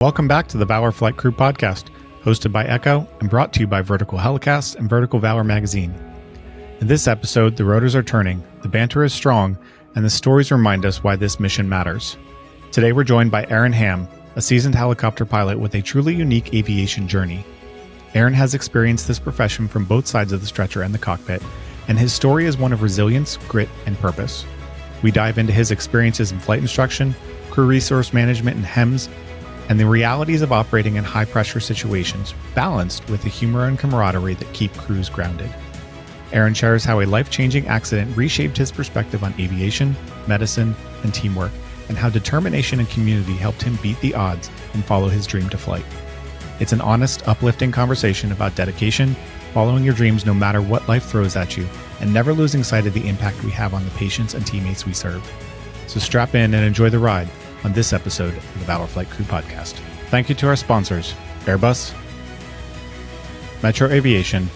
Welcome back to the Valor Flight Crew podcast, hosted by Echo and brought to you by Vertical Helicast and Vertical Valor magazine. In this episode, the rotors are turning, the banter is strong, and the stories remind us why this mission matters. Today we're joined by Aaron Hamm, a seasoned helicopter pilot with a truly unique aviation journey. Aaron has experienced this profession from both sides of the stretcher and the cockpit, and his story is one of resilience, grit, and purpose. We dive into his experiences in flight instruction, crew resource management and HEMS, and the realities of operating in high-pressure situations, balanced with the humor and camaraderie that keep crews grounded. Aaron shares how a life-changing accident reshaped his perspective on aviation, medicine, and teamwork, and how determination and community helped him beat the odds and follow his dream to flight. It's an honest, uplifting conversation about dedication, following your dreams no matter what life throws at you, and never losing sight of the impact we have on the patients and teammates we serve. So strap in and enjoy the ride on this episode of the Valor Flight Crew podcast. Thank you to our sponsors, Airbus, Metro Aviation,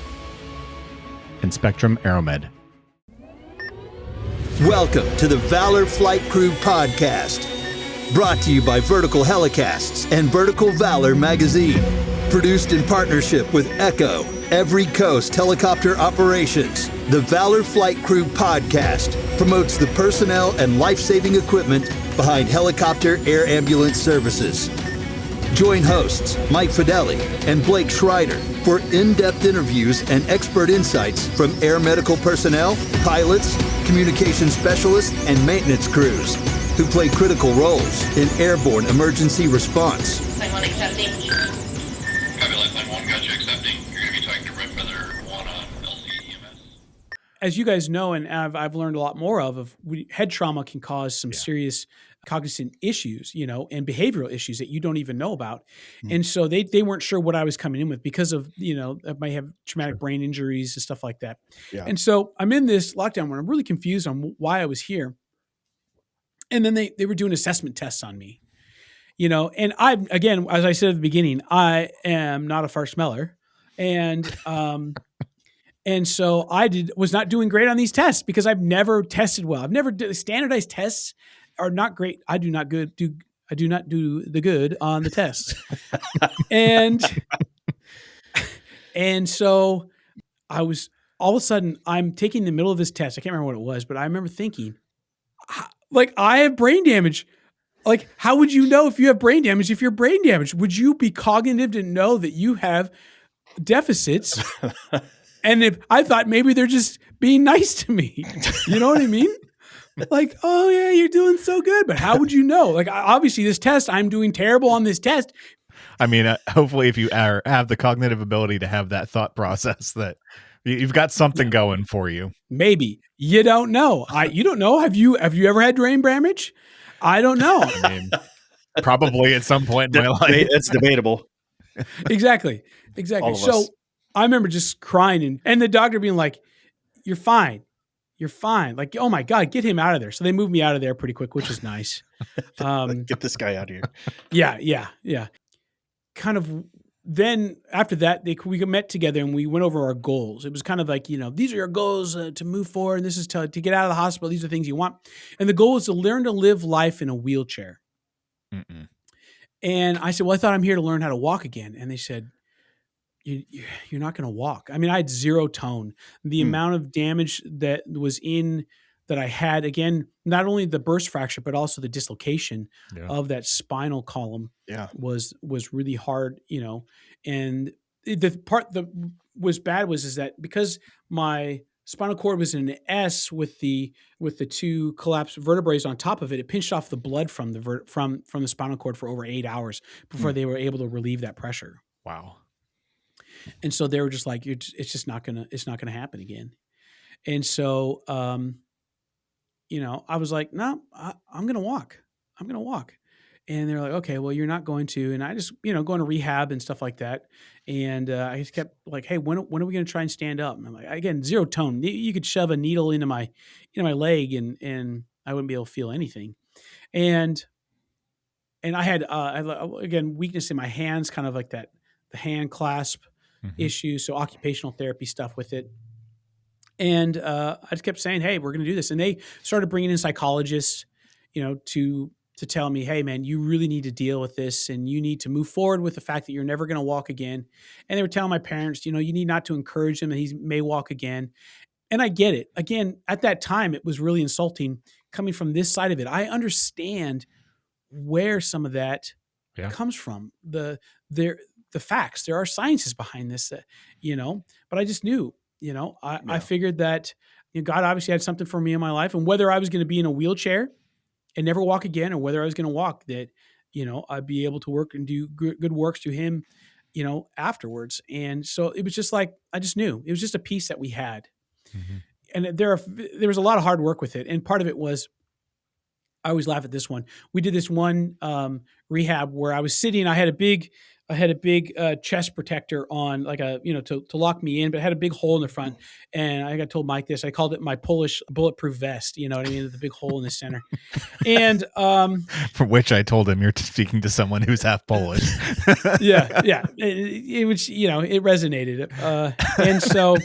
and Spectrum Aeromed. Welcome to the Valor Flight Crew podcast, brought to you by Vertical Helicasts and Vertical Valor magazine. Produced in partnership with Echo, Every Coast Helicopter Operations, the Valor Flight Crew podcast promotes the personnel and life-saving equipment behind helicopter air ambulance services. Join hosts Mike Fideli and Blake Schreider for in-depth interviews and expert insights from air medical personnel, pilots, communication specialists, and maintenance crews who play critical roles in airborne emergency response. Line 1 accepting. Copy, Line 1, gotcha, accepting. You're going to be talking to Red Feather 1 on LCEMS. As you guys know, and I've learned a lot more head trauma can cause some serious cognizant issues, and behavioral issues that you don't even know about. And so they weren't sure what I was coming in with because of, I might have traumatic brain injuries and stuff like that. Yeah. And so I'm in this lockdown where I'm really confused on why I was here. And then they were doing assessment tests on me, and again, as I said at the beginning, I am not a fart smeller. And, and so was not doing great on these tests because I've never tested well. I've never standardized tests are not great. I do not do the good on the tests. and so I was all of a sudden I'm taking the middle of this test. I can't remember what it was, but I remember thinking, I have brain damage. Like, how would you know if you have brain damage? If you're brain damaged, would you be cognitive to know that you have deficits? And if I thought maybe they're just being nice to me, you know what I mean? Like, oh yeah, you're doing so good, but how would you know? Like, obviously this test, I'm doing terrible on this test. I mean, hopefully if you have the cognitive ability to have that thought process that you've got something going for you. Maybe you don't know. You don't know. Have you ever had brain damage? I don't know. I mean, probably at some point in my life. It's debatable. Exactly. So I remember just crying and the doctor being like, "You're fine. You're fine." Like, oh my God, get him out of there. So they moved me out of there pretty quick, which is nice. Get this guy out of here. Yeah. Kind of then after that, we met together and we went over our goals. It was kind of like, these are your goals to move forward. And this is to get out of the hospital. These are things you want. And the goal is to learn to live life in a wheelchair. Mm-mm. And I said, well, I thought I'm here to learn how to walk again. And they said, you're not going to walk. I mean, I had zero tone. The amount of damage that I had, again, not only the burst fracture, but also the dislocation of that spinal column was really hard, and the part that was bad was that because my spinal cord was in an S with the two collapsed vertebrae on top of it, it pinched off the blood from the spinal cord for over 8 hours before they were able to relieve that pressure. Wow. And so they were just like, it's not gonna happen again. And so, I was like, no, I'm going to walk. And they're like, okay, well, you're not going to. And I just, going to rehab and stuff like that. And I just kept like, hey, when are we going to try and stand up? And I'm like, again, zero tone. You could shove a needle into my leg and I wouldn't be able to feel anything. And I had, again, weakness in my hands, kind of like that, the hand clasp issue. So occupational therapy stuff with it. And I just kept saying, hey, we're going to do this. And they started bringing in psychologists, to to tell me, hey man, you really need to deal with this and you need to move forward with the fact that you're never going to walk again. And they were telling my parents, you know, you need not to encourage him and he may walk again. And I get it. Again, at that time, it was really insulting coming from this side of it. I understand where some of that Yeah. comes from. The facts. There are sciences behind this, you know. But I just knew, you know, I figured that, you know, God obviously had something for me in my life, and whether I was going to be in a wheelchair and never walk again, or whether I was going to walk, that, you know, I'd be able to work and do good works to Him, you know, afterwards. And so it was just like I just knew it was just a piece that we had. Mm-hmm. And there was a lot of hard work with it. And part of it was, I always laugh at this one. We did this one rehab where I was sitting, I had a big chest protector on, like a, you know, to lock me in, but it had a big hole in the front. And I got told Mike this, I called it my Polish bulletproof vest. You know what I mean? The big hole in the center. And for which I told him, you're speaking to someone who's half Polish. yeah. It was, you know, it resonated. And so,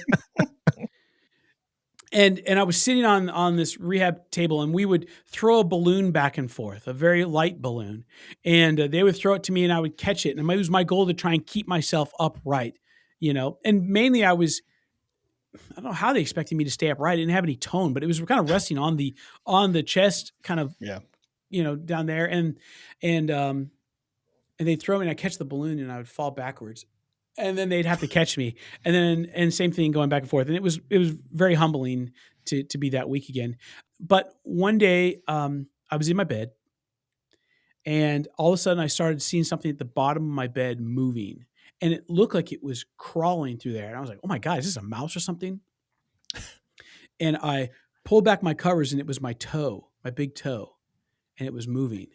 and I was sitting on this rehab table, and we would throw a balloon back and forth, a very light balloon, and they would throw it to me, and I would catch it. And it was my goal to try and keep myself upright, you know. And mainly, I don't know how they expected me to stay upright. I didn't have any tone, but it was kind of resting on the chest, kind of, you know, down there, and they'd throw me, and I'd catch the balloon, and I would fall backwards. And then they'd have to catch me, and same thing going back and forth. And it was very humbling to be that weak again. But one day, I was in my bed, and all of a sudden I started seeing something at the bottom of my bed moving, and it looked like it was crawling through there. And I was like, "Oh my God, is this a mouse or something?" And I pulled back my covers, and it was my toe, my big toe, and it was moving.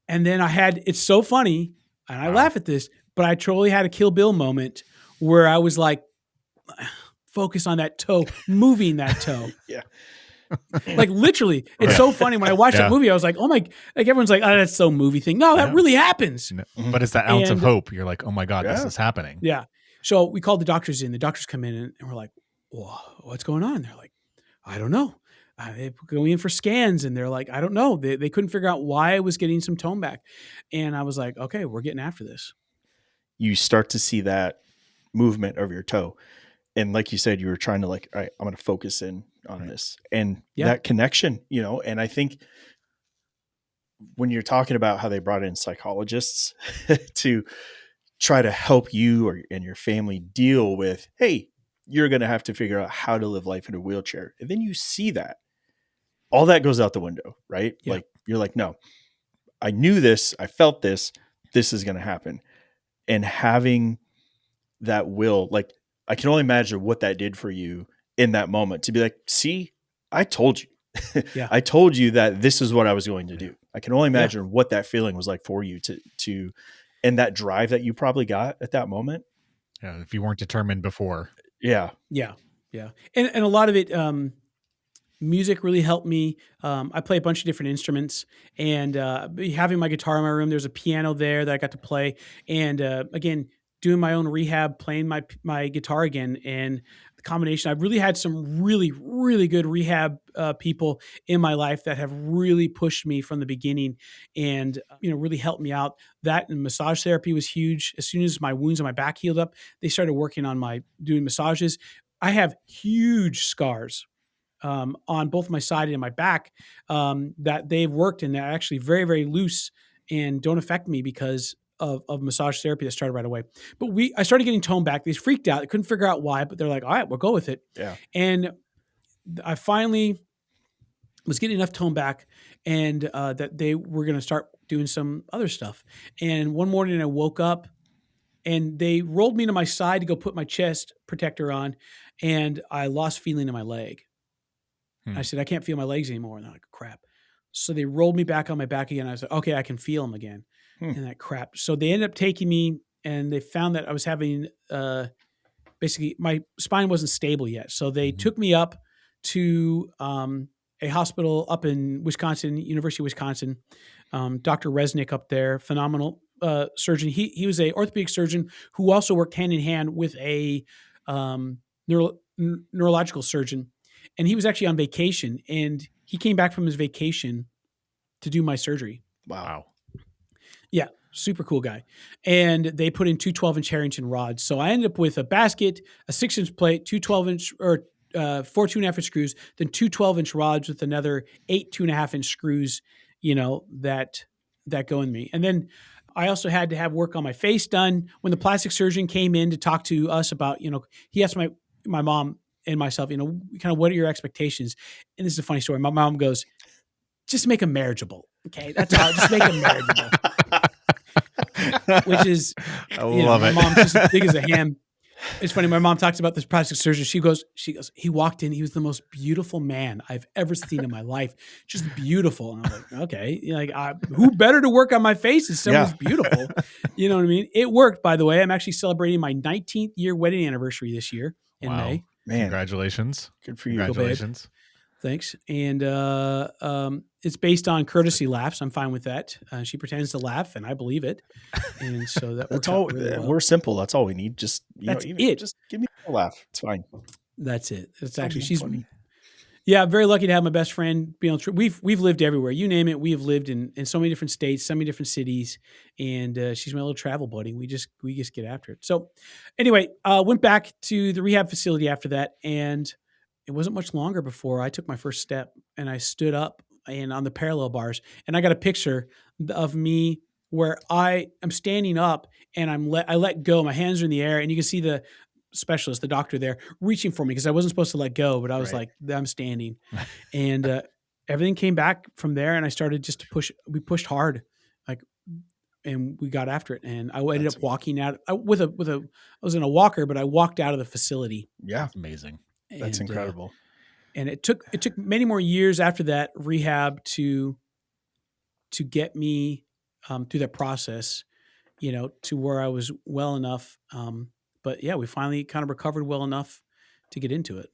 And then it's so funny, and I laugh at this, but I totally had a Kill Bill moment where I was like, focus on that toe, moving that toe. Yeah. Like literally, it's so funny. When I watched that movie, I was like, oh my, like everyone's like, oh, that's so movie thing. No, that really happens. No, but it's that ounce of hope. You're like, oh my God, this is happening. Yeah. So we called the doctors in. The doctors come in and we're like, whoa, what's going on? They're like, I don't know. They go in for scans and they're like, I don't know. They couldn't figure out why I was getting some tone back. And I was like, okay, we're getting after this. You start to see that movement of your toe. And like you said, you were trying to like, all right, I'm going to focus in on this and that connection, you know. And I think when you're talking about how they brought in psychologists to try to help you and your family deal with, hey, you're going to have to figure out how to live life in a wheelchair. And then you see that all that goes out the window, right? Yeah. Like you're like, no, I knew this. I felt this. This is going to happen. And having that will, like, I can only imagine what that did for you in that moment to be like, see, I told you, I told you that this is what I was going to do. I can only imagine what that feeling was like for you to, and that drive that you probably got at that moment. Yeah. If you weren't determined before. Yeah. And a lot of it, music really helped me. I play a bunch of different instruments, and having my guitar in my room, there's a piano there that I got to play. And again, doing my own rehab, playing my guitar again, and the combination. I've really had some really, really good rehab people in my life that have really pushed me from the beginning, and really helped me out. That and massage therapy was huge. As soon as my wounds on my back healed up, they started working on doing massages. I have huge scars on both my side and my back that they've worked, and they're actually very, very loose and don't affect me because of massage therapy that started right away. But I started getting tone back. They freaked out. They couldn't figure out why, but they're like, all right, we'll go with it. Yeah. And I finally was getting enough tone back, and that they were going to start doing some other stuff. And one morning I woke up, and they rolled me to my side to go put my chest protector on, and I lost feeling in my leg. I said, I can't feel my legs anymore. And they're like, crap. So they rolled me back on my back again. I was like, okay, I can feel them again. And that crap. So they ended up taking me, and they found that I was having, basically my spine wasn't stable yet. So they took me up to a hospital up in Wisconsin, University of Wisconsin. Dr. Resnick up there, phenomenal surgeon. He was a orthopedic surgeon who also worked hand in hand with a neurological surgeon. And he was actually on vacation, and he came back from his vacation to do my surgery. Wow. Yeah, super cool guy. And they put in two 12-inch Harrington rods. So I ended up with a basket, a 6-inch plate, two 12-inch or 4 2.5-inch screws, then two 12-inch rods with another 8 2.5-inch screws, that go in me. And then I also had to have work on my face done. When the plastic surgeon came in to talk to us about, he asked my mom and myself, kind of what are your expectations? And this is a funny story. My mom goes, just make them marriageable. Okay. That's all. Just make them marriageable. Which is, I love my it. mom's just as big as a ham. It's funny. My mom talks about this plastic surgeon. She goes, he walked in. He was the most beautiful man I've ever seen in my life. Just beautiful. And I'm like, okay, who better to work on my face is someone who's beautiful. You know what I mean? It worked, by the way. I'm actually celebrating my 19th year wedding anniversary this year in May. Man, congratulations. Good for you. Congratulations. Thanks. And it's based on courtesy laughs. I'm fine with that. She pretends to laugh, and I believe it. And so that's all. Really well. We're simple. That's all we need. Just it. Just give me a laugh. It's fine. That's it. It's actually she's funny. Yeah, I'm very lucky to have my best friend be on trip. We've lived everywhere. You name it. We have lived in so many different states, so many different cities, and she's my little travel buddy. We just get after it. So anyway, went back to the rehab facility after that, and it wasn't much longer before I took my first step and I stood up and on the parallel bars, and I got a picture of me where I am standing up and I let go. My hands are in the air, and you can see the specialist, the doctor there, reaching for me because I wasn't supposed to let go, but I was like, I'm standing. And everything came back from there, and I started just to push. We pushed hard, and we got after it. And I ended up walking out I was in a walker, but I walked out of the facility. Yeah. That's amazing. That's incredible. And it took many more years after that rehab to get me through that process, to where I was well enough. But yeah, we finally kind of recovered well enough to get into it,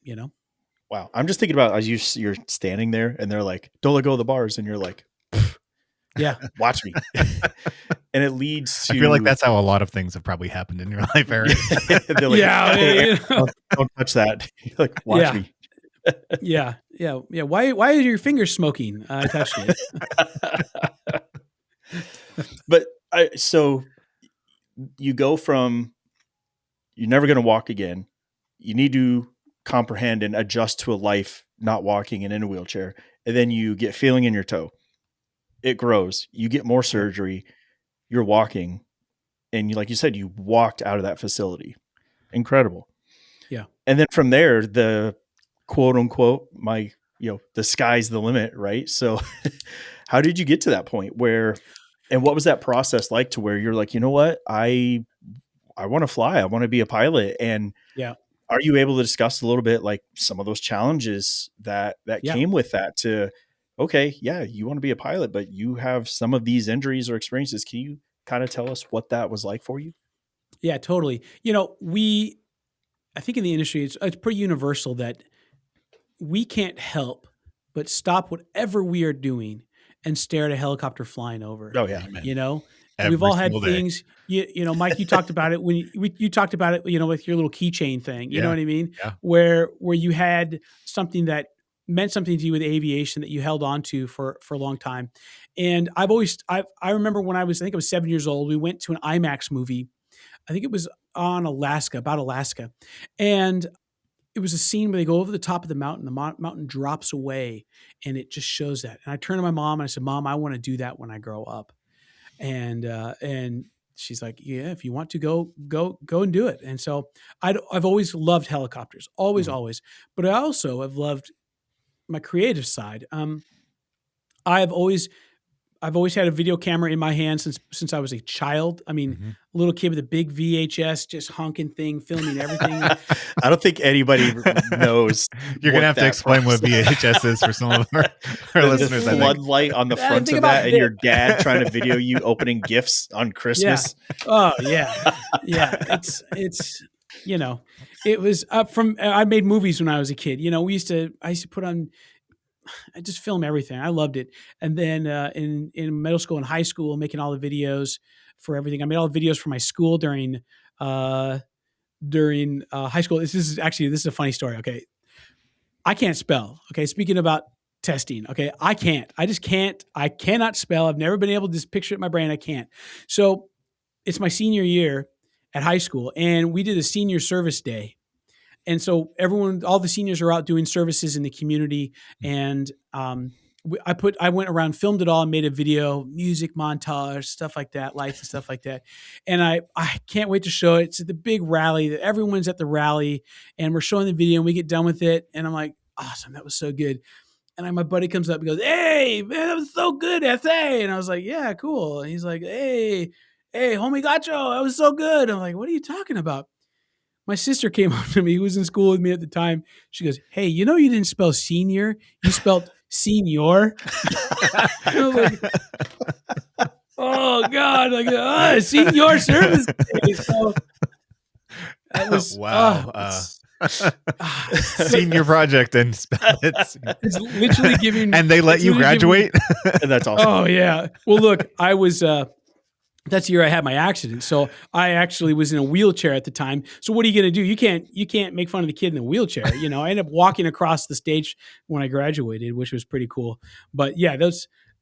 Wow. I'm just thinking about as you're standing there and they're like, don't let go of the bars. And you're like, yeah, watch me. And it leads to, I feel like that's how a lot of things have probably happened in your life, Aaron. They're like, hey, don't touch that. You're like, watch me. Yeah. Why are your fingers smoking? I touched it. But so you go from, you're never going to walk again. You need to comprehend and adjust to a life not walking and in a wheelchair. And then you get feeling in your toe. It grows. You get more surgery. You're walking. And like you said, you walked out of that facility. Incredible. Yeah. And then from there, the quote unquote, the sky's the limit, right? So how did you get to that point and what was that process like to where you're like, you know what? I want to fly. I want to be a pilot. And are you able to discuss a little bit like some of those challenges that came with that you want to be a pilot, but you have some of these injuries or experiences. Can you kind of tell us what that was like for you? Yeah, totally. I think in the industry, it's pretty universal that we can't help but stop whatever we are doing and stare at a helicopter flying over. Oh yeah. We've all had things, Mike, you talked about it when you talked about it, with your little keychain thing, you know what I mean? Yeah. Where you had something that meant something to you with aviation that you held on to for a long time. And I remember when I was 7 years old, we went to an IMAX movie. I think it was on about Alaska. And it was a scene where they go over the top of the mountain. The mountain drops away, and it just shows that. And I turned to my mom and I said, "Mom, I want to do that when I grow up." And she's like, "Yeah, if you want to go and do it." And so I've always loved helicopters, always. But I also have loved my creative side. I've always had a video camera in my hand since I was a child. I mean, a little kid with a big VHS, just honking thing, filming everything. I don't think anybody knows. You're going to have to explain what VHS is for some of our listeners. The floodlight on the front of that, and your dad trying to video you opening gifts on Christmas. Yeah. Oh yeah. Yeah. It's it was I made movies when I was a kid. I used to put on, I just film everything. I loved it. And then in middle school and high school, making all the videos for everything. I made all the videos for my school during high school. This is a funny story. Okay. I can't spell. Okay. Speaking about testing. Okay. I just can't. I cannot spell. I've never been able to just picture it in my brain. I can't. So it's my senior year at high school, and we did a senior service day. And so all the seniors are out doing services in the community. And I went around, filmed it all, and made a video, music montage, stuff like that, lights and stuff like that. And I can't wait to show it. It's at the big rally that everyone's at the rally, and we're showing the video, and we get done with it. And I'm like, awesome. That was so good. And my buddy comes up and goes, "Hey, man, that was so good, SA." And I was like, "Yeah, cool." And he's like, Hey, homie gacho, that was so good. I'm like, "What are you talking about?" My sister came up to me, who was in school with me at the time. She goes, "Hey, you didn't spell senior. You spelled senior." I was like, oh, God. Senior service day. So that was, wow. Senior project and spell it. It's literally giving. And they let you graduate? That's awesome. Oh, yeah. Well, look, I was... that's the year I had my accident. So I actually was in a wheelchair at the time. So what are you going to do? You can't make fun of the kid in the wheelchair. I ended up walking across the stage when I graduated, which was pretty cool. But yeah,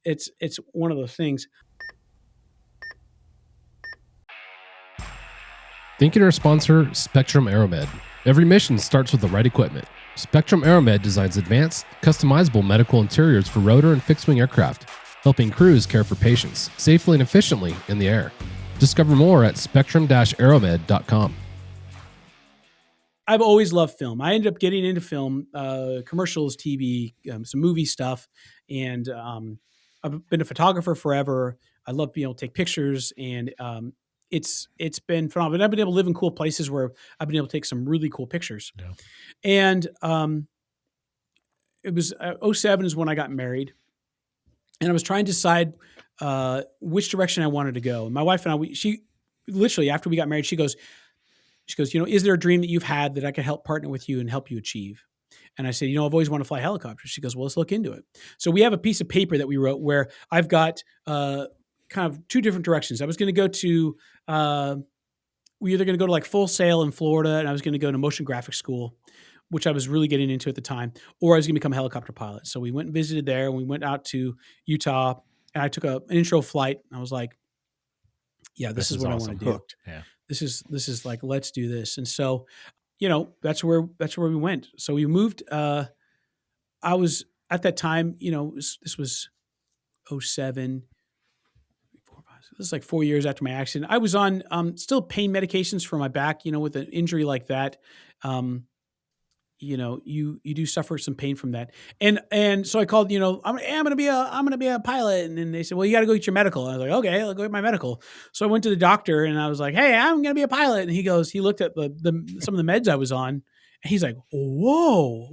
it's one of those things. Thank you to our sponsor, Spectrum Aeromed. Every mission starts with the right equipment. Spectrum Aeromed designs advanced, customizable medical interiors for rotor and fixed-wing aircraft, helping crews care for patients safely and efficiently in the air. Discover more at spectrum-aeromed.com. I've always loved film. I ended up getting into film, commercials, TV, some movie stuff, and I've been a photographer forever. I love being able to take pictures, and it's been phenomenal. I've been able to live in cool places where I've been able to take some really cool pictures. Yeah. And it was 2007 is when I got married. And I was trying to decide which direction I wanted to go. And my wife and I, she literally, after we got married, she goes, "Is there a dream that you've had that I could help partner with you and help you achieve?" And I said, "I've always wanted to fly helicopters." She goes, "Well, let's look into it." So we have a piece of paper that we wrote where I've got kind of two different directions. I was going to go to, we either going to go to like Full Sail in Florida, and I was going to go to motion graphics school, which I was really getting into at the time, or I was going to become a helicopter pilot. So we went and visited there, and we went out to Utah, and I took an intro flight. And I was like, yeah, this is what awesome. I want to do. Hooked. Yeah. This is like, let's do this. And so, that's where we went. So we moved, I was at that time, this was 2007, this is like 4 years after my accident. I was on still pain medications for my back, with an injury like that. You do suffer some pain from that. And so I called, I'm going to be a pilot. And then they said, "Well, you got to go get your medical." And I was like, "Okay, I'll go get my medical." So I went to the doctor and I was like, "Hey, I'm going to be a pilot." And he looked at some of the meds I was on, and he's like, "Whoa.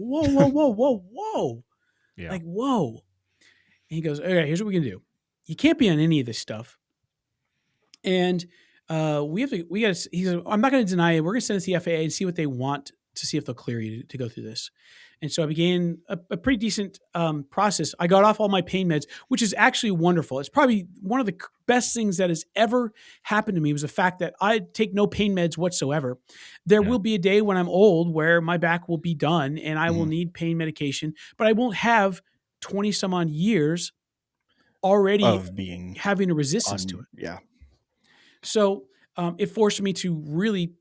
Yeah. Like, whoa." And he goes, "Okay, here's what we can do. You can't be on any of this stuff. And he said, I'm not going to deny it. We're going to send it to the FAA and see what they want to see if they'll clear you to go through this." And so I began a pretty decent process. I got off all my pain meds, which is actually wonderful. It's probably one of the best things that has ever happened to me was the fact that I take no pain meds whatsoever. There will be a day when I'm old where my back will be done and I will need pain medication, but I won't have 20 some odd years already of having a resistance to it. Yeah. So it forced me to really,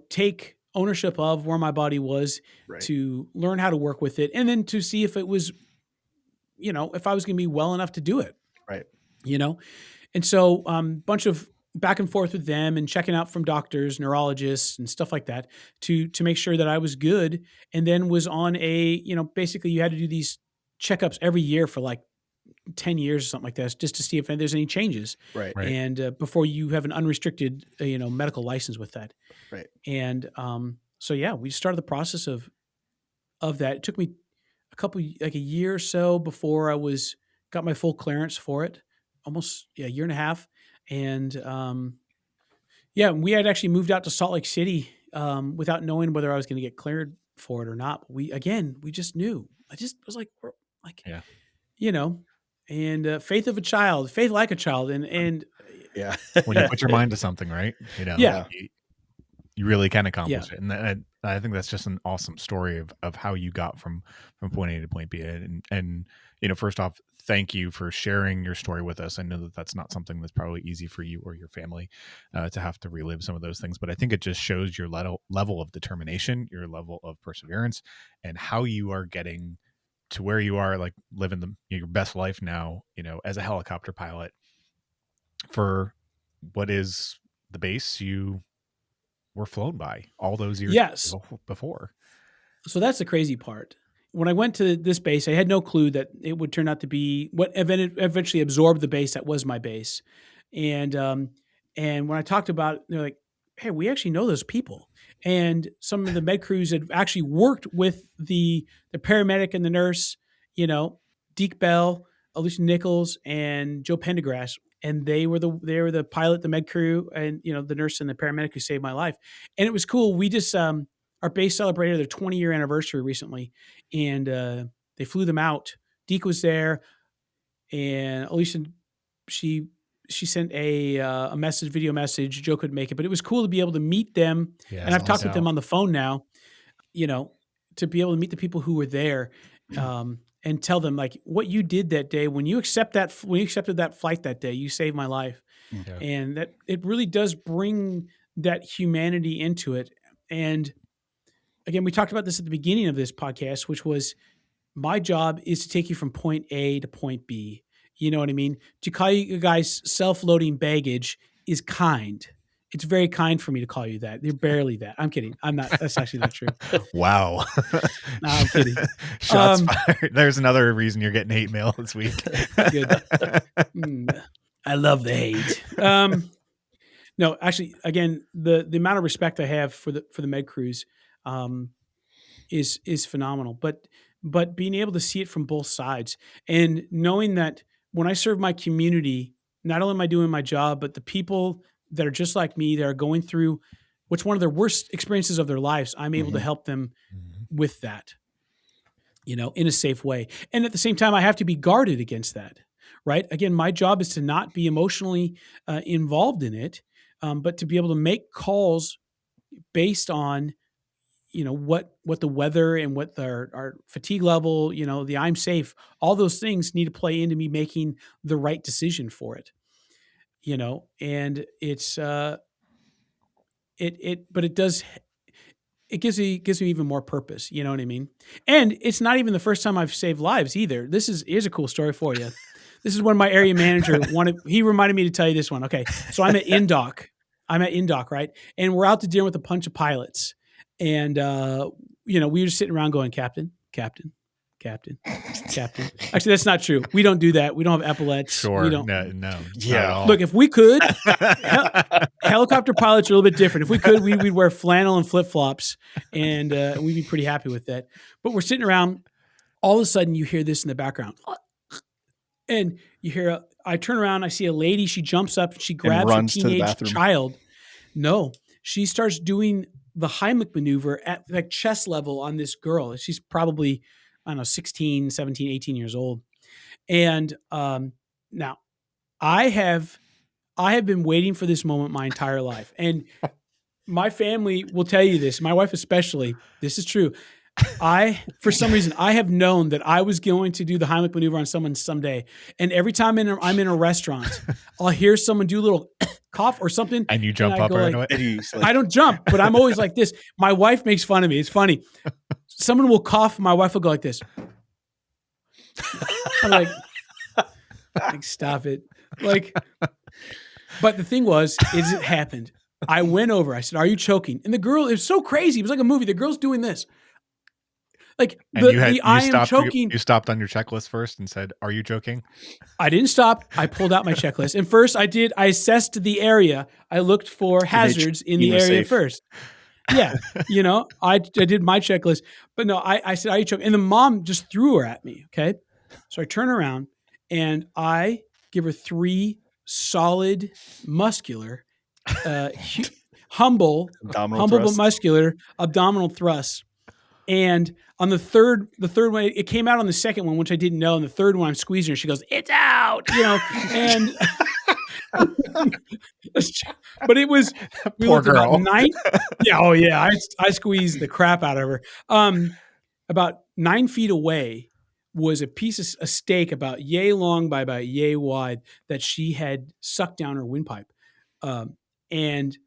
take ownership of where my body was, right, to learn how to work with it, and then to see if it was, if I was going to be well enough to do it. Right. And so bunch of back and forth with them and checking out from doctors, neurologists and stuff like that to make sure that I was good. And then was on basically you had to do these checkups every year for like 10 years or something like that, just to see if there's any changes. Right. And before you have an unrestricted, medical license with that. Right. And so, yeah, we started the process of that. It took me a year or so before I got my full clearance for it, almost a year and a half. And we had actually moved out to Salt Lake City without knowing whether I was going to get cleared for it or not. But we just knew. I just was like, and faith like a child. And yeah, when you put your mind to something, right? Yeah. You really can accomplish it. And I think that's just an awesome story of how you got from point A to point B. And first off, thank you for sharing your story with us. I know that that's not something that's probably easy for you or your family to have to relive some of those things, but I think it just shows your level of determination, your level of perseverance, and how you are getting to where you are, like living your best life now, as a helicopter pilot for what is the base you were flown by all those years before. So that's the crazy part. When I went to this base, I had no clue that it would turn out to be what eventually absorbed the base that was my base. And when I talked about it, they're like, hey, we actually know those people. And some of the med crews had actually worked with the paramedic and the nurse, Deke Bell, Alicia Nichols, and Joe Pendergrass. And they were the pilot, the med crew, and the nurse and the paramedic who saved my life. And it was cool. We just our base celebrated their 20-year anniversary recently, and they flew them out. Deke was there, and Alicia, she sent a video message. Joe couldn't make it, but it was cool to be able to meet them. And I've talked with them on the phone now, to be able to meet the people who were there. And tell them like what you did that day when you accepted that flight that day, you saved my life. Yeah. And that it really does bring that humanity into it. And again, we talked about this at the beginning of this podcast, which was my job is to take you from point A to point B. You know what I mean? To call you guys self-loading baggage is kind. It's very kind for me to call you that. You're barely that. I'm kidding. I'm not. That's actually not true. Wow. No, I'm kidding. Shots fired. There's another reason you're getting hate mail this week. Good. I love the hate. No, actually, again, the amount of respect I have for the med crews is phenomenal. But being able to see it from both sides and knowing that when I serve my community, not only am I doing my job, but the people that are just like me, that are going through what's one of their worst experiences of their lives, I'm able to help them with that, in a safe way. And at the same time, I have to be guarded against that, right? Again, my job is to not be emotionally involved in it, but to be able to make calls based on, what the weather and what our fatigue level, the I'm safe, all those things need to play into me making the right decision for it. And it's, but it gives me even more purpose. You know what I mean? And it's not even the first time I've saved lives either. Here's a cool story for you. This is when my area manager he reminded me to tell you this one. Okay. So I'm at INDOC, right? And we're out to dinner with a bunch of pilots. And, we were just sitting around going, Captain. Actually, that's not true. We don't do that. We don't have epaulets. Sure. We don't. No. Yeah. Look, if we could, helicopter pilots are a little bit different. If we could, we'd wear flannel and flip-flops, and we'd be pretty happy with that. But we're sitting around. All of a sudden, you hear this in the background. And you hear, I turn around, I see a lady. She jumps up, she grabs her teenage child. No, she starts doing the Heimlich maneuver at like chest level on this girl. She's probably, 16, 17, 18 years old. And now I have been waiting for this moment my entire life. And my family will tell you this, my wife especially, this is true. For some reason, I have known that I was going to do the Heimlich maneuver on someone someday. And every time I'm in a restaurant, I'll hear someone do a little cough or something. And you jump up right away. I don't jump, but I'm always like this. My wife makes fun of me. It's funny. Someone will cough. My wife will go like this. I'm like, stop it. But the thing is it happened. I went over. I said, are you choking? And the girl, it was so crazy. It was like a movie. The girl's doing this. I'm choking. You stopped on your checklist first and said, are you joking? I didn't stop. I pulled out my checklist. And first I assessed the area. I looked for hazards in the area first. Yeah. I did my checklist, but no, I said, are you choking? And the mom just threw her at me. Okay. So I turn around and I give her 3 solid, muscular, humble but muscular abdominal thrusts. And on the third one, it came out on the second one, which I didn't know. And the third one, I'm squeezing her. She goes, it's out, and But it was we Poor looked about girl. 9. Yeah, oh yeah, I squeezed the crap out of her. About 9 feet away was a piece of a steak about yay long by about yay wide that she had sucked down her windpipe, and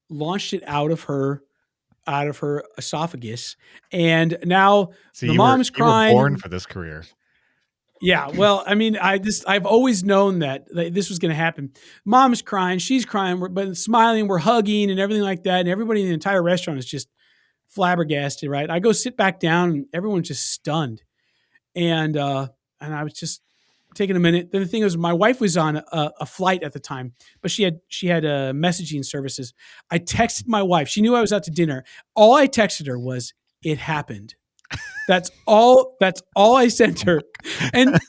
launched it out of her esophagus. And now So the you mom's were, you were crying. born for this career. Yeah, well, I mean, I've always known that this was going to happen. Mom's crying, she's crying, but smiling, we're hugging and everything like that, and everybody in the entire restaurant is just flabbergasted. Right? I go sit back down, and everyone's just stunned, and I was just taking a minute. Then the thing was, my wife was on a flight at the time, but she had messaging services. I texted my wife. She knew I was out to dinner. All I texted her was, "It happened." That's all I sent her. And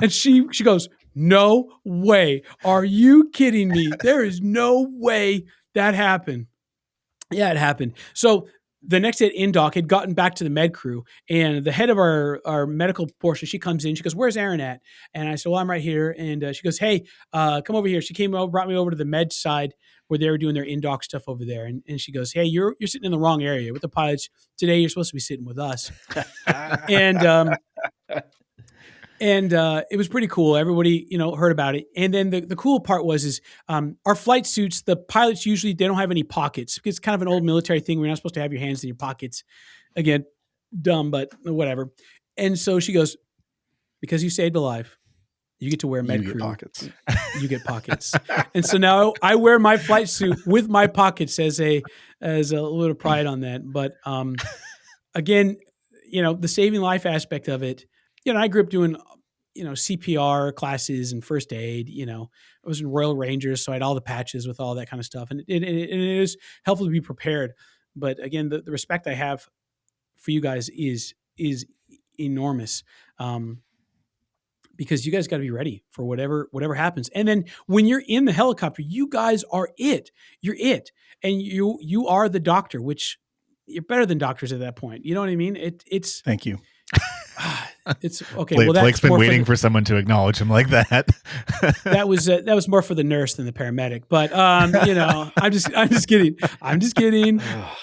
she goes, "No way. Are you kidding me? There is no way that happened." Yeah, it happened. So the next day at InDoc had gotten back to the med crew, and the head of our medical portion, she comes in, she goes, "Where's Aaron at?" And I said, "Well, I'm right here." And she goes, "Hey, come over here." She came over, brought me over to the med side where they were doing their InDoc stuff over there. And she goes, "Hey, you're sitting in the wrong area with the pilots. Today you're supposed to be sitting with us." And it was pretty cool. Everybody, heard about it. And then the cool part was our flight suits, the pilots usually, they don't have any pockets. It's kind of an old military thing where you're not supposed to have your hands in your pockets. Again, dumb, but whatever. And so she goes, "Because you saved a life, you get to wear med crew pockets. You get pockets." And so now I wear my flight suit with my pockets as a little pride on that. But again, the saving life aspect of it, I grew up doing, CPR classes and first aid. I was in Royal Rangers, so I had all the patches with all that kind of stuff. And it is helpful to be prepared. But again, the respect I have for you guys is enormous. Because you guys got to be ready for whatever happens. And then when you're in the helicopter, you guys are it. You're it. And you are the doctor, which you're better than doctors at that point. You know what I mean? It's Thank you. It's okay. Blake's been waiting for someone to acknowledge him like that. that was more for the nurse than the paramedic. But I'm just kidding. I'm just kidding. Oh,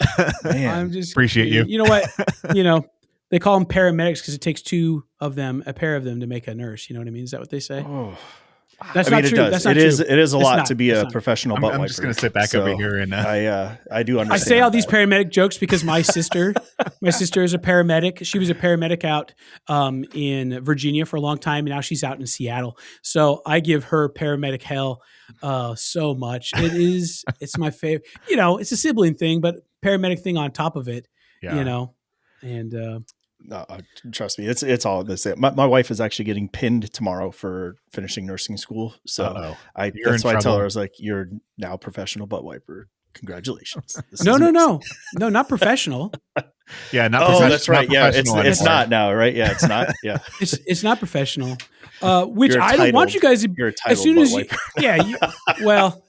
man. I'm just appreciate kidding. you. You know what? They call them paramedics because it takes two of them, a pair of them, to make a nurse. You know what I mean? Is that what they say? Oh. That's not true. It does. That's not it true. is a lot not. to be a It's professional butt wiper. I'm just going to sit back over here and I do understand. I say all these paramedic jokes because my sister is a paramedic. She was a paramedic out in Virginia for a long time, and now she's out in Seattle. So I give her paramedic hell so much. It's my favorite. It's a sibling thing, but paramedic thing on top of it. Yeah. And no, trust me, it's all this. My wife is actually getting pinned tomorrow for finishing nursing school. So that's why I tell her, I was like, "You're now a professional butt wiper. Congratulations." No, not professional. Yeah, not oh, professional. that's right. Yeah, it's not now, right? Yeah, it's not. Yeah, it's not professional. Which You're I don't want you guys to. You're a as soon as butt you, well,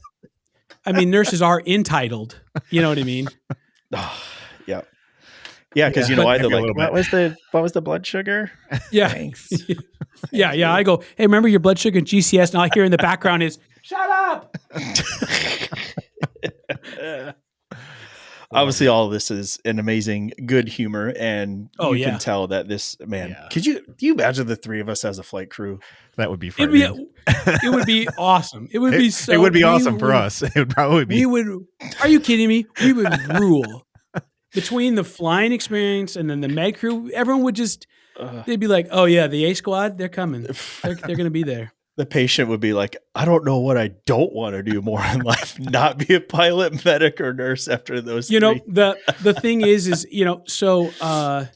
I mean, nurses are entitled. You know what I mean? Yeah. Yeah, because why they're like, what was the blood sugar? Yeah. Thanks. yeah. I go, "Hey, remember your blood sugar and GCS?" And all I hear in the background is, "Shut up." Obviously, all of this is an amazing, good humor, and you can tell that this man. Yeah. Do you imagine the three of us as a flight crew? That would be fun. It would be awesome. It would be so. It would be awesome for us. It would probably be. Are you kidding me? We would rule. Between the flying experience and then the med crew, everyone would just, they'd be like, "Oh yeah, the A squad, they're coming. They're going to be there." The patient would be like, "I don't know what I don't want to do more in life, not be a pilot, medic, or nurse after those three." The thing is, so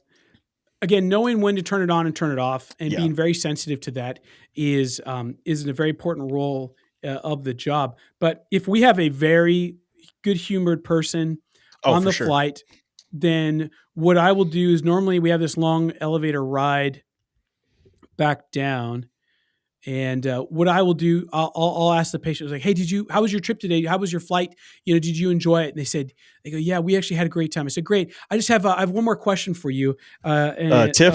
again, knowing when to turn it on and turn it off and being very sensitive to that is a very important role of the job. But if we have a very good humored person on the flight, then what I will do is normally we have this long elevator ride back down. And what I will do, I'll ask the patient, like, "Hey, how was your trip today? How was your flight? Did you enjoy it?" And they go, "Yeah, we actually had a great time." I said, "Great. I just have, I have one more question for you." Tip.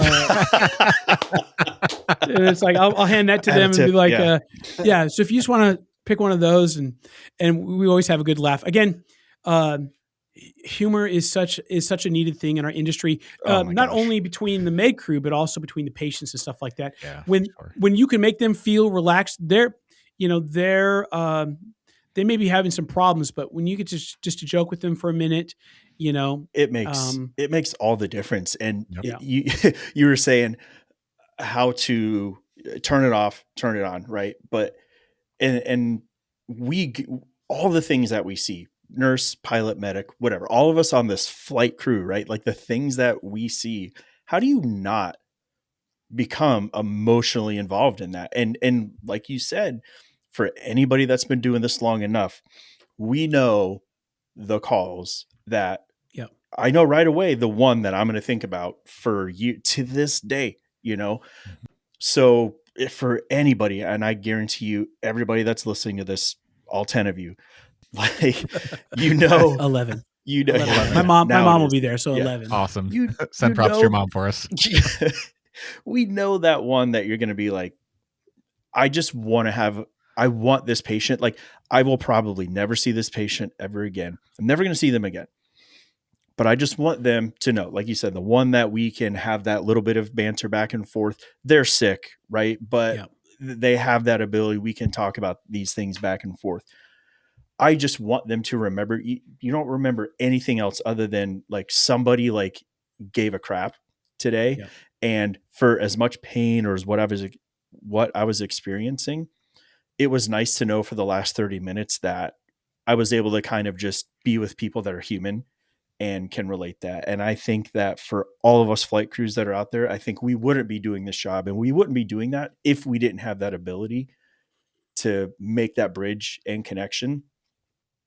And it's like, I'll hand that to them and be like, "Yeah. So if you just want to pick one of those, and we always have a good laugh. Again, humor is such a needed thing in our industry, not only between the med crew, but also between the patients and stuff like that. Yeah, when you can make them feel relaxed, they may be having some problems, but when you get just to joke with them for a minute, it makes all the difference. And Yep. you were saying how to turn it off, turn it on, right? But and we all the things that we see, nurse, pilot, medic, whatever, all of us on this flight crew, right? Like the things that we see, how do you not become emotionally involved in that? And like you said, for anybody that's been doing this long enough, we know the calls that I know right away, the one that I'm going to think about for you to this day, So if for anybody, and I guarantee you, everybody that's listening to this, all 10 of you, like, 11. 11. My mom will be there. So 11. Awesome. Send props to your mom for us. We know that one that you're going to be like, I want this patient. Like, I will probably never see this patient ever again. I'm never going to see them again. But I just want them to know, like you said, the one that we can have that little bit of banter back and forth. They're sick, right? But they have that ability. We can talk about these things back and forth. I just want them to remember, you don't remember anything else other than like somebody like gave a crap today. And for as much pain or as what I was experiencing, it was nice to know for the last 30 minutes that I was able to kind of just be with people that are human and can relate that. And I think that for all of us flight crews that are out there, I think we wouldn't be doing this job, and we wouldn't be doing that if we didn't have that ability to make that bridge and connection.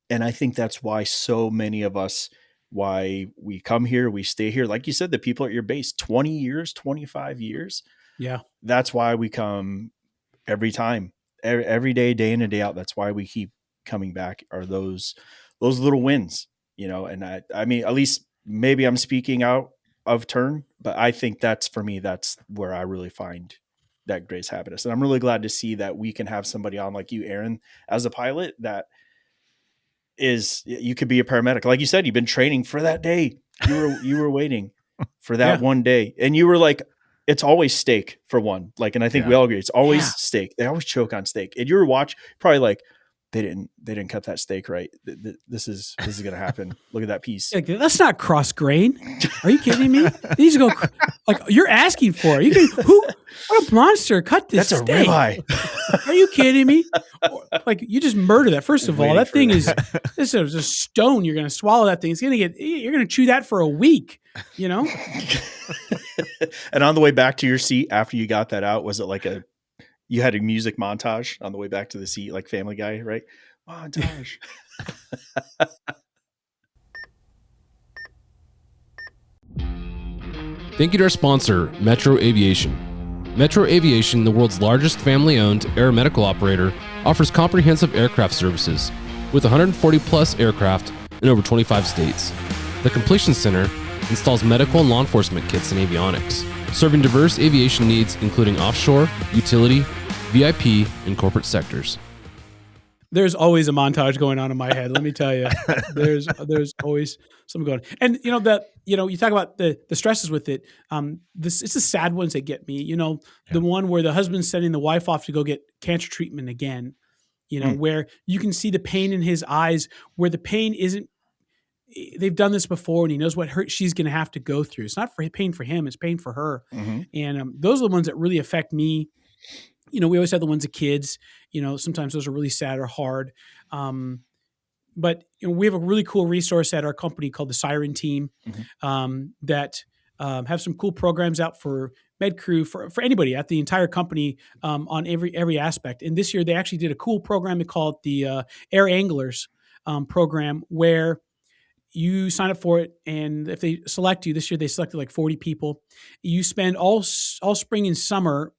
And I think that's why so many of us, why we come here, we stay here. Like you said, the people at your base, 20 years, 25 years. Yeah. That's why we come every time, every day, day in and day out. That's why we keep coming back, are those little wins. And I mean, at least maybe I'm speaking out of turn, but I think that's where I really find that grace happiness. And I'm really glad to see that we can have somebody on like you, Aaron, as a pilot that you could be a paramedic. Like you said, you've been training for that day. You were waiting for that one day, and you were like, it's always steak for one. Like, and I think we all agree, it's always steak. They always choke on steak. And you were probably like, they didn't cut that steak right. This is going to happen. Look at that piece. Like, that's not cross grain. Are you kidding me? These go like you're asking for it. What a monster cut this steak. That's a ribeye. Are you kidding me? Like, you just murder that. First of all, that thing this is a stone. You're going to swallow that thing. You're going to chew that for a week, And on the way back to your seat after you got that out, was it like you had a music montage on the way back to the seat, like Family Guy, right? Montage. Thank you to our sponsor, Metro Aviation. Metro Aviation, the world's largest family-owned aeromedical operator, offers comprehensive aircraft services with 140 plus aircraft in over 25 states. The Completion Center installs medical and law enforcement kits and avionics, serving diverse aviation needs including offshore, utility, VIP, and corporate sectors. There's always a montage going on in my head. Let me tell you, there's always something going on. And you talk about the stresses with it. It's the sad ones that get me. The one where the husband's sending the wife off to go get cancer treatment again. Where you can see the pain in his eyes, where the pain isn't. They've done this before, and he knows what she's going to have to go through. It's not pain for him; it's pain for her. Mm-hmm. And those are the ones that really affect me. We always have the ones of kids, sometimes those are really sad or hard. But we have a really cool resource at our company called the Siren Team, that have some cool programs out for med crew, for anybody at the entire company, on every aspect. And this year they actually did a cool program. They call it the Air Anglers program, where you sign up for it, and if they select you, this year they selected like 40 people. You spend all spring and summer.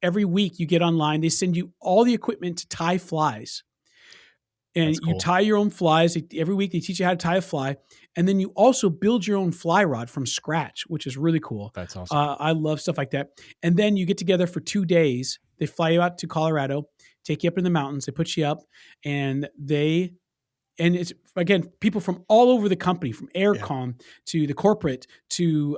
Every week you get online, they send you all the equipment to tie flies. And you tie your own flies. Every week they teach you how to tie a fly. And then you also build your own fly rod from scratch, which is really cool. That's awesome. I love stuff like that. And then you get together for 2 days. They fly you out to Colorado, take you up in the mountains, they put you up, and it's, again, people from all over the company, from aircom to the corporate to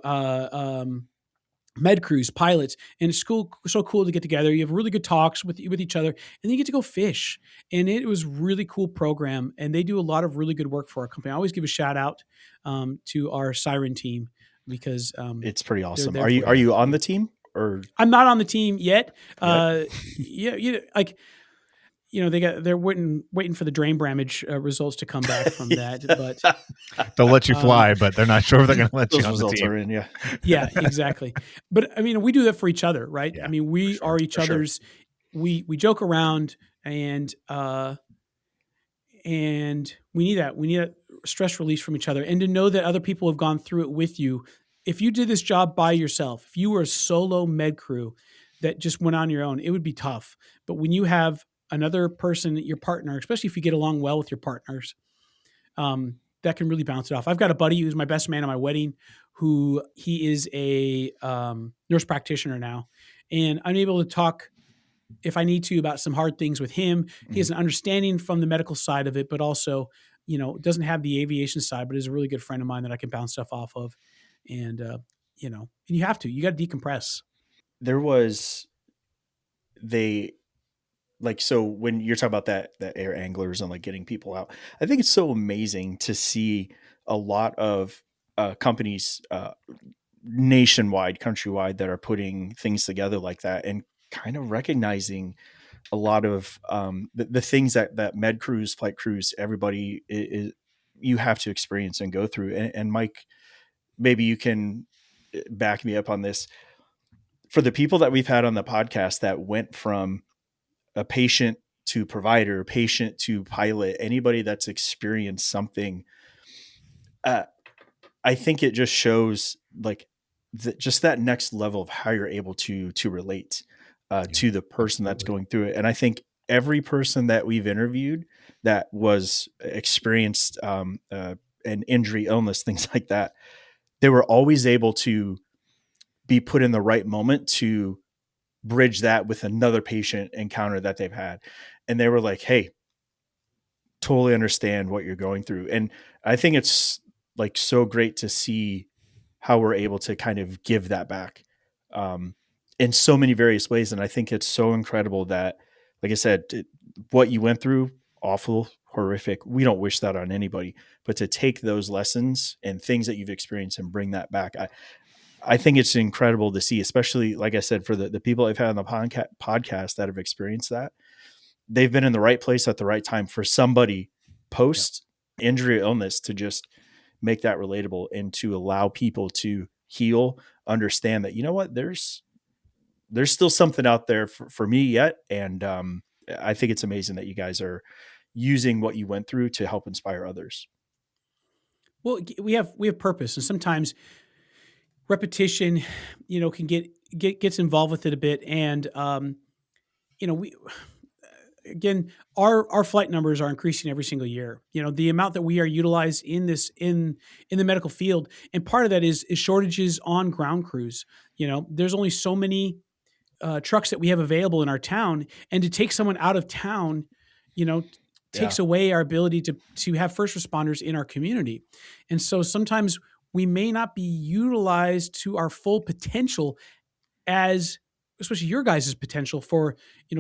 med crews, pilots, and it's so cool to get together. You have really good talks with each other, and then you get to go fish. And it was really cool program, and they do a lot of really good work for our company. I always give a shout out to our Siren team because it's pretty awesome. Are you on the team? Or I'm not on the team yet. They're waiting for the drain bramage results to come back from that, but they'll let you fly, but they're not sure if they're going to let you on the results team. Are in, yeah, exactly. But I mean, we do that for each other, right? Yeah, I mean, we are each other's. Sure. We joke around, and we need that. We need a stress release from each other, and to know that other people have gone through it with you. If you did this job by yourself, if you were a solo med crew that just went on your own, it would be tough. But when you have another person, your partner, especially if you get along well with your partners, that can really bounce it off. I've got a buddy who's my best man at my wedding, who he is a nurse practitioner now, and I'm able to talk if I need to about some hard things with him. He has an understanding from the medical side of it, but also, doesn't have the aviation side, but is a really good friend of mine that I can bounce stuff off of. And, and you got to decompress. There was, so when you're talking about that air anglers and like getting people out, I think it's so amazing to see a lot of companies nationwide, countrywide, that are putting things together like that and kind of recognizing a lot of the things that med crews, flight crews, everybody is you have to experience and go through. And Mike, maybe you can back me up on this. For the people that we've had on the podcast that went from a patient to provider, patient to pilot, anybody that's experienced something, I think it just shows like just that next level of how you're able to relate to the person that's going through it. And I think every person that we've interviewed that was experienced an injury, illness, things like that, they were always able to be put in the right moment to bridge that with another patient encounter that they've had. And they were like, hey, totally understand what you're going through. And I think it's like so great to see how we're able to kind of give that back in so many various ways. And I think it's so incredible that, like I said, what you went through, awful, horrific. We don't wish that on anybody, but to take those lessons and things that you've experienced and bring that back, I think it's incredible to see, especially, like I said, for the people I've had on the podcast that have experienced that. They've been in the right place at the right time for somebody post injury or illness to just make that relatable and to allow people to heal, understand that, you know what, there's still something out there for me yet. And I think it's amazing that you guys are using what you went through to help inspire others. Well, we have purpose, and sometimes repetition, can gets involved with it a bit. And, our flight numbers are increasing every single year. The amount that we are utilized in the medical field. And part of that is shortages on ground crews. There's only so many trucks that we have available in our town, and to take someone out of town, takes away our ability to have first responders in our community. And so sometimes we may not be utilized to our full potential, as especially your guys' potential for,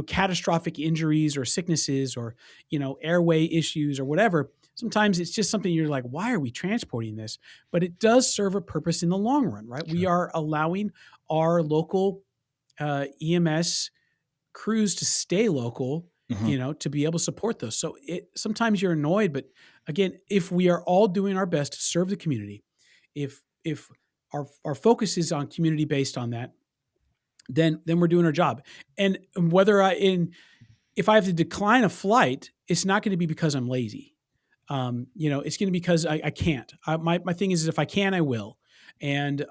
catastrophic injuries or sicknesses or, airway issues or whatever. Sometimes it's just something you're like, why are we transporting this? But it does serve a purpose in the long run, right? Sure. We are allowing our local EMS crews to stay local, to be able to support those. So sometimes you're annoyed, but again, if we are all doing our best to serve the community, if our focus is on community based on that, then we're doing our job. And if I have to decline a flight, it's not going to be because I'm lazy. It's going to be because I can't. My thing is if I can, I will. And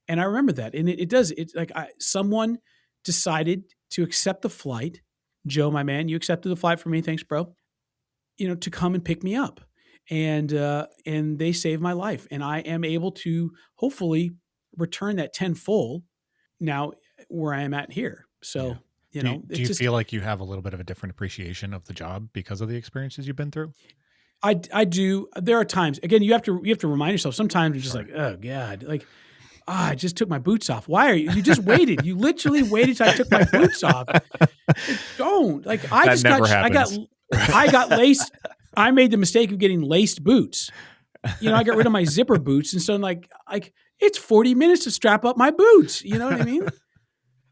and I remember that. And it does. It's like someone decided to accept the flight. Joe, my man, you accepted the flight for me. Thanks, bro. To come and pick me up. And they saved my life. And I am able to hopefully return that tenfold now where I am at here. So know, do you feel like you have a little bit of a different appreciation of the job because of the experiences you've been through? I do. There are times, again, you have to remind yourself. Sometimes it's just like, oh God, like, I just took my boots off. Why are you just waited. You literally waited till I took my boots off. Don't like, I got laced. I made the mistake of getting laced boots. You know, I got rid of my zipper boots. And so I'm like it's 40 minutes to strap up my boots. You know what I mean?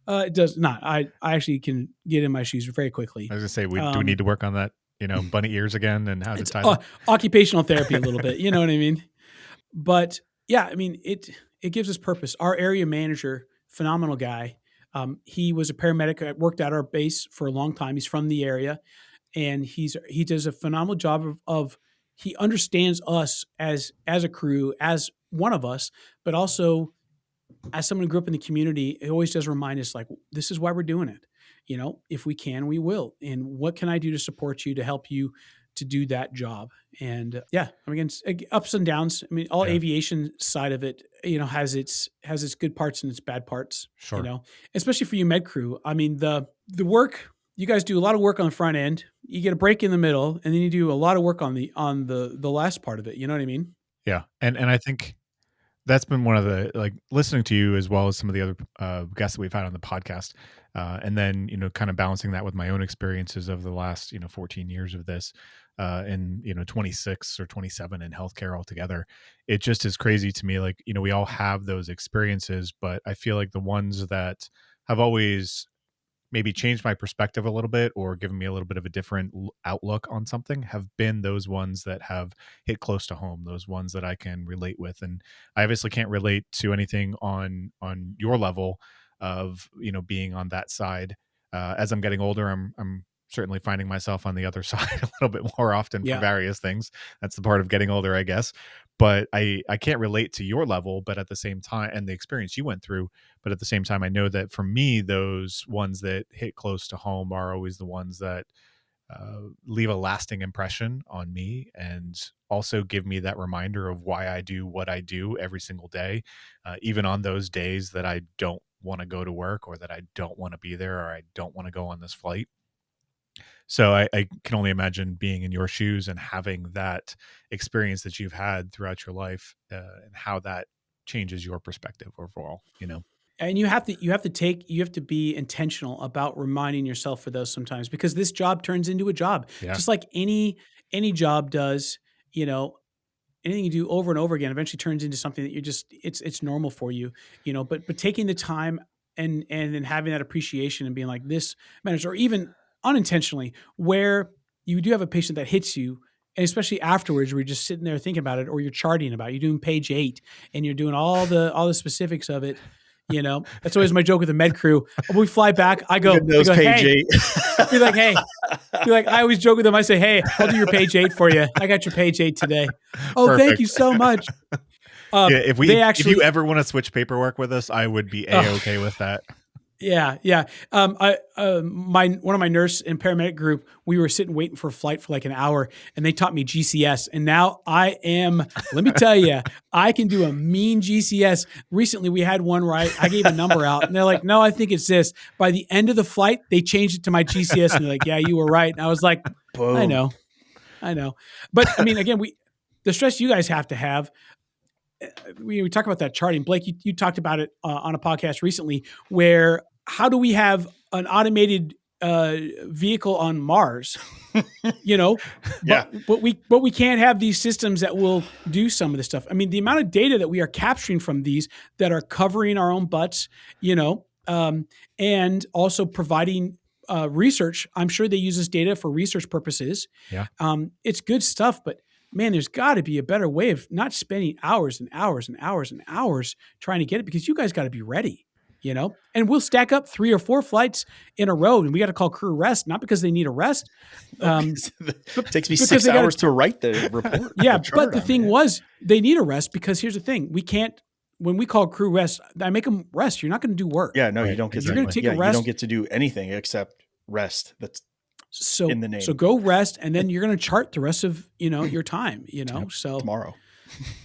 It does not. I actually can get in my shoes very quickly. I was gonna say, do we need to work on that? You know, bunny ears again, and how to tie them? Occupational therapy a little bit. You know what I mean? But yeah, I mean, it gives us purpose. Our area manager, phenomenal guy. He was a paramedic, worked at our base for a long time. He's from the area, and he does a phenomenal job of he understands us as a crew, as one of us, but also as someone who grew up in the community. He always does remind us, like, this is why we're doing it. You know, if we can, we will. And what can I do to support you, to help you to do that job? And I mean, ups and downs. I mean, all aviation side of it, you know, has its good parts and its bad parts. Sure. You know, especially for you med crew. I mean, the work, you guys do a lot of work on the front end. You get a break in the middle, and then you do a lot of work on the last part of it. You know what I mean? Yeah, and I think that's been one of the, like, listening to you as well as some of the other guests that we've had on the podcast, and then, you know, kind of balancing that with my own experiences of the last, you know, 14 years of this, and, you know, 26 or 27 in healthcare altogether. It just is crazy to me. Like, you know, we all have those experiences, but I feel like the ones that have always maybe changed my perspective a little bit or given me a little bit of a different outlook on something have been those ones that have hit close to home, those ones that I can relate with. And I obviously can't relate to anything on your level of, you know, being on that side. As I'm getting older, I'm certainly finding myself on the other side a little bit more often for various things. That's the part of getting older, I guess. But I can't relate to your level, but at the same time, and the experience you went through, but at the same time, I know that for me, those ones that hit close to home are always the ones that leave a lasting impression on me, and also give me that reminder of why I do what I do every single day, even on those days that I don't want to go to work, or that I don't want to be there, or I don't want to go on this flight. So I can only imagine being in your shoes and having that experience that you've had throughout your life, and how that changes your perspective overall, you know? And you have to be intentional about reminding yourself for those sometimes, because this job turns into a job, just like any job does. You know, anything you do over and over again eventually turns into something that it's normal for you, you know, but taking the time and then having that appreciation and being like, this matters, or even unintentionally, where you do have a patient that hits you, and especially afterwards, where you're just sitting there thinking about it, or you're charting about it, you're doing page 8 and you're doing all the specifics of it. You know, that's always my joke with the med crew. When we fly back, I go, page hey, 8. be like, hey, I always joke with them. I say, hey, I'll do your page 8 for you. I got your page 8 today. Oh, Perfect. Thank you so much. If you ever want to switch paperwork with us, I would be A-okay with that. Yeah. One of my nurse and paramedic group, we were sitting waiting for a flight for like an hour, and they taught me GCS. And now let me tell you, I can do a mean GCS. Recently we had one where I gave a number out, and they're like, no, I think it's this. By the end of the flight, they changed it to my GCS, and they're like, yeah, you were right. And I was like, boom. I know. But I mean, again, the stress you guys have to have, we talk about that charting. Blake, you talked about it on a podcast recently, where how do we have an automated vehicle on Mars? You know, but we can't have these systems that will do some of this stuff. I mean, the amount of data that we are capturing from these that are covering our own butts, you know, and also providing research. I'm sure they use this data for research purposes. Yeah. It's good stuff, but man, there's got to be a better way of not spending hours and hours and hours and hours trying to get it, because you guys got to be ready, you know, and we'll stack up 3 or 4 flights in a row, and we got to call crew rest, not because they need a rest. It takes me 6 hours to write the report. Yeah. But the thing was, they need a rest, because here's the thing. We can't, when we call crew rest, I make them rest. You're not going to do work. Yeah, no, you don't get You're going to take a rest. You don't get to do anything except rest. That's in the name. So go rest, and then you're going to chart the rest of, you know, your time, you know, so tomorrow.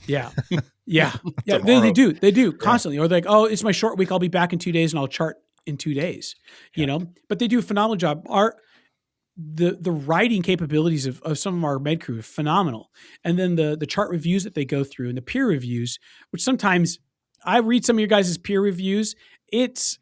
Yeah. They do constantly. Or they're like, oh, it's my short week. I'll be back in 2 days and I'll chart, in 2 days, but they do a phenomenal job. The writing capabilities of some of our med crew are phenomenal. And then the chart reviews that they go through and the peer reviews, which sometimes I read some of your guys' peer reviews. It's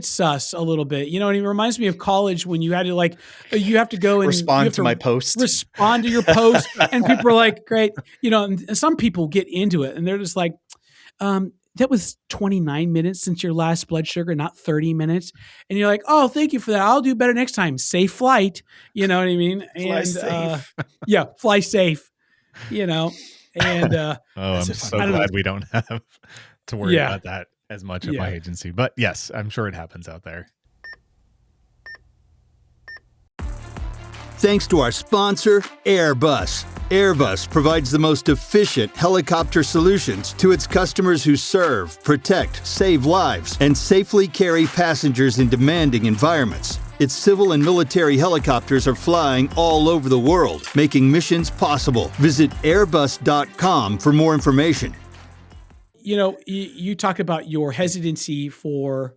sus a little bit, and it reminds me of college when you had to you have to go and respond to my post, respond to your post. And people are like, great. And some people get into it and they're just like, that was 29 minutes since your last blood sugar, not 30 minutes. And you're like, oh, thank you for that. I'll do better next time. Safe flight. You know what I mean? Fly safe. Fly safe, and I'm so glad we don't have to worry about that as much at my agency. But yes, I'm sure it happens out there. Thanks to our sponsor, Airbus. Airbus provides the most efficient helicopter solutions to its customers who serve, protect, save lives, and safely carry passengers in demanding environments. Its civil and military helicopters are flying all over the world, making missions possible. Visit airbus.com for more information. You talked about your hesitancy for,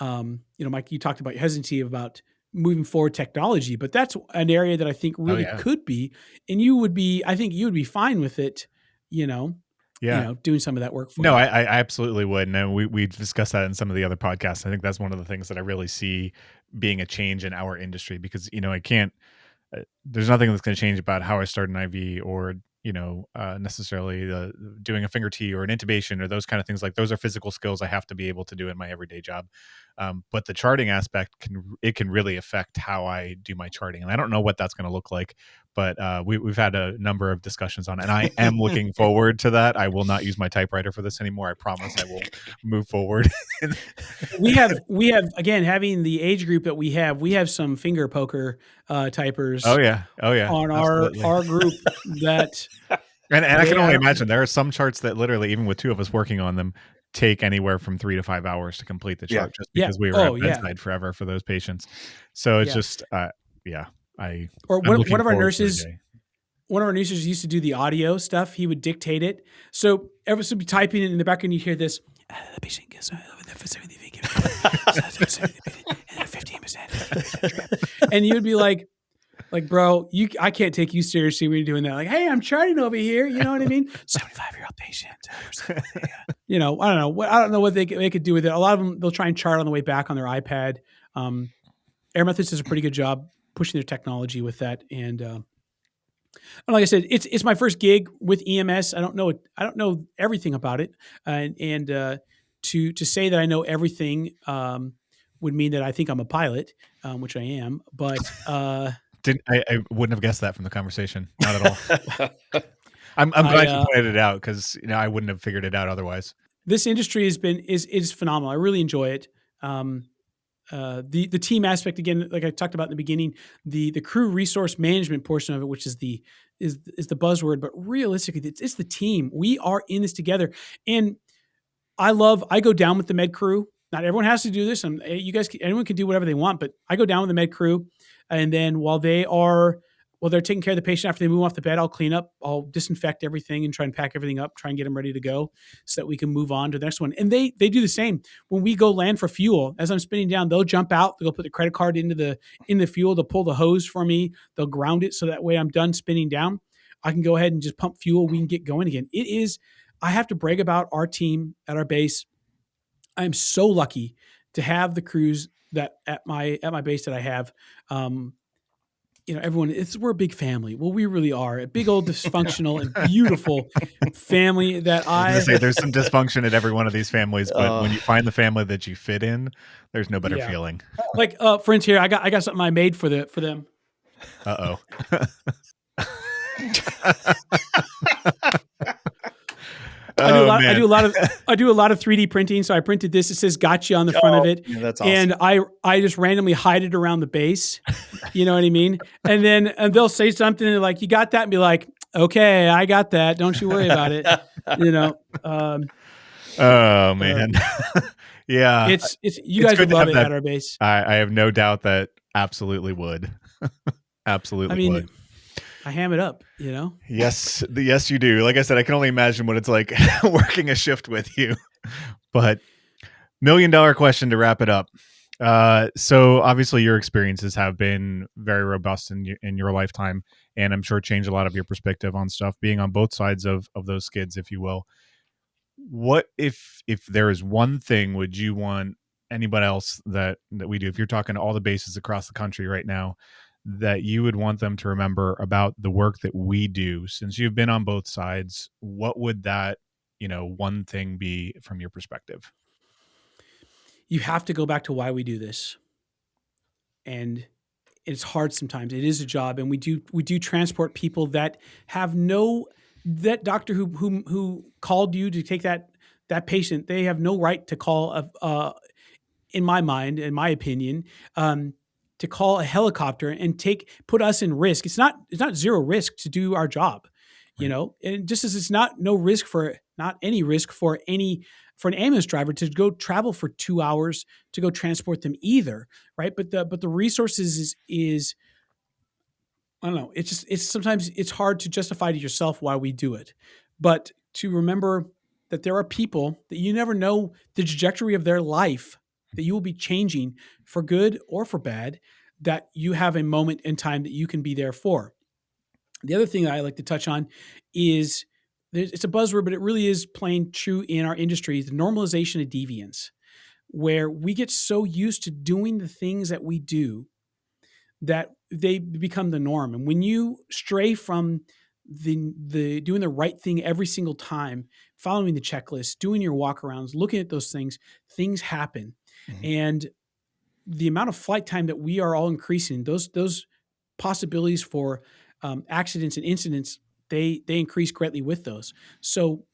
Mike, you talked about your hesitancy about moving forward technology, but that's an area that I think really could be, and I think you would be fine with it, doing some of that work for you. I absolutely would. And we discussed that in some of the other podcasts. I think that's one of the things that I really see being a change in our industry, because, there's nothing that's going to change about how I start an IV or, necessarily doing a finger T or an intubation or those kind of things. Like, those are physical skills I have to be able to do in my everyday job. But the charting aspect can really affect how I do my charting. And I don't know what that's going to look like, but we've had a number of discussions on it, and I am looking forward to that. I will not use my typewriter for this anymore. I promise I will move forward. we have, again, having the age group that we have some finger poker typers. Oh yeah. On our group that. And I can only imagine there are some charts that literally, even with two of us working on them, take anywhere from 3 to 5 hours to complete the chart, just because we were at bedside forever for those patients. So it's just, one of our nurses used to do the audio stuff. He would dictate it. So everyone would be typing it in the background. You hear this. The patient gets 15%. And you would be like, bro, I can't take you seriously when you're doing that. Like, hey, I'm charting over here. You know what I mean? 75-year-old patient. I don't know what they could do with it. A lot of them, they'll try and chart on the way back on their iPad. Air Methods does a pretty good job pushing their technology with that. And like I said, it's my first gig with EMS. I don't know everything about it. And to say that I know everything would mean that I think I'm a pilot, which I am. But I wouldn't have guessed that from the conversation. Not at all. I'm glad you pointed it out, because I wouldn't have figured it out otherwise. This industry is phenomenal. I really enjoy it. The team aspect, again, like I talked about in the beginning, the crew resource management portion of it, which is the buzzword, but realistically, it's the team. We are in this together, and I go down with the med crew. Not everyone has to do this. Anyone can do whatever they want, but I go down with the med crew, and then while they're taking care of the patient after they move off the bed, I'll clean up, I'll disinfect everything and try and pack everything up, try and get them ready to go so that we can move on to the next one. And they do the same. When we go land for fuel, as I'm spinning down, they'll jump out, they'll put the credit card into the fuel, they'll pull the hose for me, they'll ground it so that way I'm done spinning down, I can go ahead and just pump fuel, we can get going again. I have to brag about our team at our base. I'm so lucky to have the crews that at my base that I have. Everyone, we're a big family. Well, we really are a big old dysfunctional and beautiful family that I was gonna say there's some dysfunction at every one of these families, but when you find the family that you fit in, there's no better feeling. Like, friends here, I got something I made for them. Uh-oh. I do a lot of 3D printing. So I printed this. It says "Gotcha" on the front of it. Yeah, that's awesome. And I just randomly hide it around the base. You know what I mean? And then they'll say something and they're like, "You got that?" And be like, "Okay, I got that. Don't you worry about it." Oh man. Yeah. It's you guys would love it at our base. I have no doubt that absolutely would. Absolutely would. I ham it up, Yes, you do. Like I said, I can only imagine what it's like working a shift with you. But $1 million question to wrap it up. So obviously your experiences have been very robust in your lifetime, and I'm sure changed a lot of your perspective on stuff, being on both sides of those skids, if you will. What if there is one thing would you want anybody else that we do, if you're talking to all the bases across the country right now, that you would want them to remember about the work that we do, since you've been on both sides? What would that, one thing be from your perspective? You have to go back to why we do this. And it's hard sometimes. It is a job, and we do transport people that have that doctor who called you to take that patient. They have no right to call in my mind, in my opinion, to call a helicopter and put us in risk. It's not zero risk to do our job, and just as it's not any risk for an ambulance driver to go travel for 2 hours to go transport them either. Right. But the resources is I don't know. It's sometimes it's hard to justify to yourself why we do it, but to remember that there are people that you never know the trajectory of their life, that you will be changing for good or for bad, that you have a moment in time that you can be there for. The other thing that I like to touch on is, it's a buzzword, but it really is plain true in our industry, is the normalization of deviance, where we get so used to doing the things that we do that they become the norm. And when you stray from the doing the right thing every single time, following the checklist, doing your walkarounds, looking at those things happen. Mm-hmm. And the amount of flight time that we are all increasing, those possibilities for accidents and incidents, they increase greatly with those. So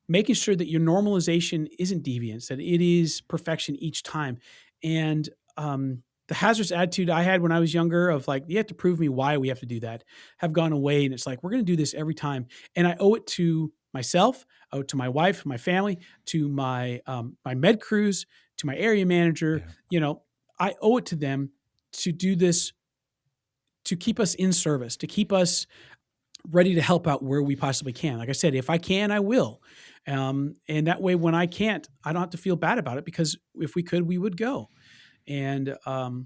making sure that your normalization isn't deviance, that it is perfection each time. And the hazardous attitude I had when I was younger of like, you have to prove me why we have to do that, have gone away. And it's like, we're going to do this every time. And I owe it to myself, I owe it to my wife, my family, to my med crews, to my area manager. Yeah. I owe it to them to do this, to keep us in service, to keep us ready to help out where we possibly can. Like I said, if I can, I will. And that way, when I can't, I don't have to feel bad about it, because if we could, we would go. And so,